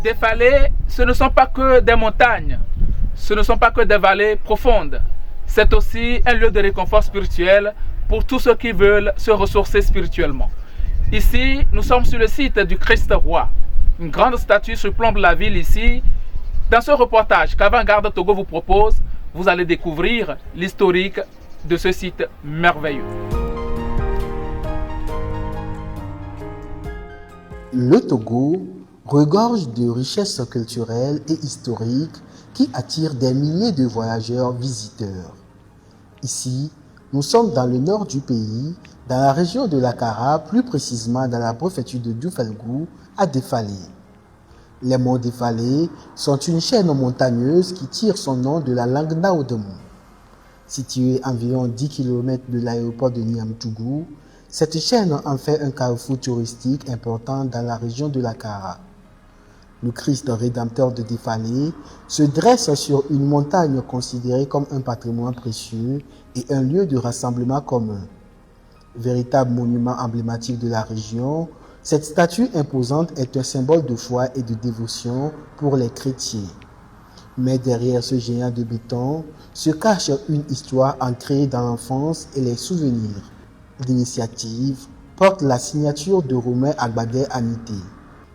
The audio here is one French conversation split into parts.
Défalé, ce ne sont pas que des montagnes, ce ne sont pas que des vallées profondes. C'est aussi un lieu de réconfort spirituel pour tous ceux qui veulent se ressourcer spirituellement. Ici, nous sommes sur le site du Christ Roi. Une grande statue surplombe la ville ici. Dans ce reportage qu'Avant-Garde Togo vous propose, vous allez découvrir l'historique de ce site merveilleux. Le Togo regorge de richesses culturelles et historiques qui attirent des milliers de voyageurs visiteurs. Ici, nous sommes dans le nord du pays, dans la région de l'Akara, plus précisément dans la préfecture de Dufalgou, à Défalé. Les monts Défalé sont une chaîne montagneuse qui tire son nom de la langue Naodemo. Située à environ 10 km de l'aéroport de Niamtougou, cette chaîne en fait un carrefour touristique important dans la région de l'Akara. Le Christ rédempteur de Défalé se dresse sur une montagne considérée comme un patrimoine précieux et un lieu de rassemblement commun. Véritable monument emblématique de la région, cette statue imposante est un symbole de foi et de dévotion pour les chrétiens. Mais derrière ce géant de béton se cache une histoire ancrée dans l'enfance et les souvenirs. L'initiative porte la signature de Romain Agbadé Anité.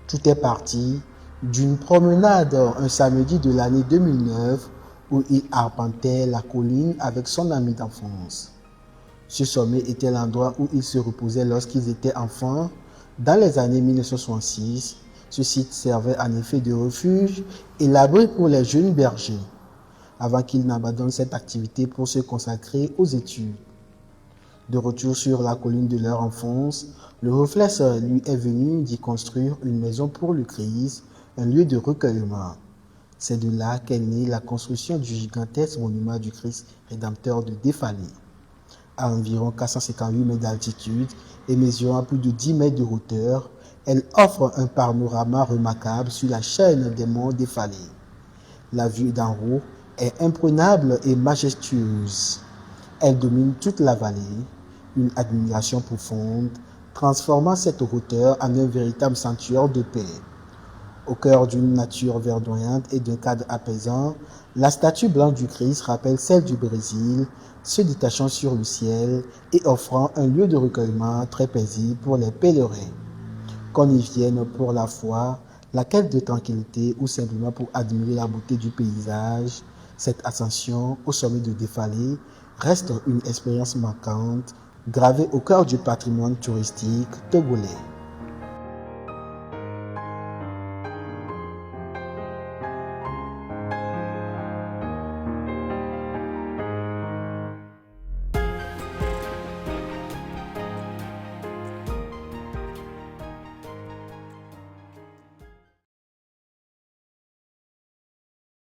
Tout est parti d'une promenade un samedi de l'année 2009 où il arpentait la colline avec son ami d'enfance. Ce sommet était l'endroit où ils se reposaient lorsqu'ils étaient enfants. Dans les années 1966, ce site servait en effet de refuge et l'abri pour les jeunes bergers, avant qu'ils n'abandonnent cette activité pour se consacrer aux études. De retour sur la colline de leur enfance, le réflexe lui est venu d'y construire une maison pour le Christ, un lieu de recueillement. C'est de là qu'est née la construction du gigantesque monument du Christ rédempteur de Défalé. À environ 458 mètres d'altitude et mesurant plus de 10 mètres de hauteur, elle offre un panorama remarquable sur la chaîne des monts Défalé. La vue d'en haut est imprenable et majestueuse. Elle domine toute la vallée, une admiration profonde, transformant cette hauteur en un véritable sanctuaire de paix. Au cœur d'une nature verdoyante et d'un cadre apaisant, la statue blanche du Christ rappelle celle du Brésil, se détachant sur le ciel et offrant un lieu de recueillement très paisible pour les pèlerins. Qu'on y vienne pour la foi, la quête de tranquillité ou simplement pour admirer la beauté du paysage, cette ascension au sommet de Défalé reste une expérience marquante, gravée au cœur du patrimoine touristique togolais.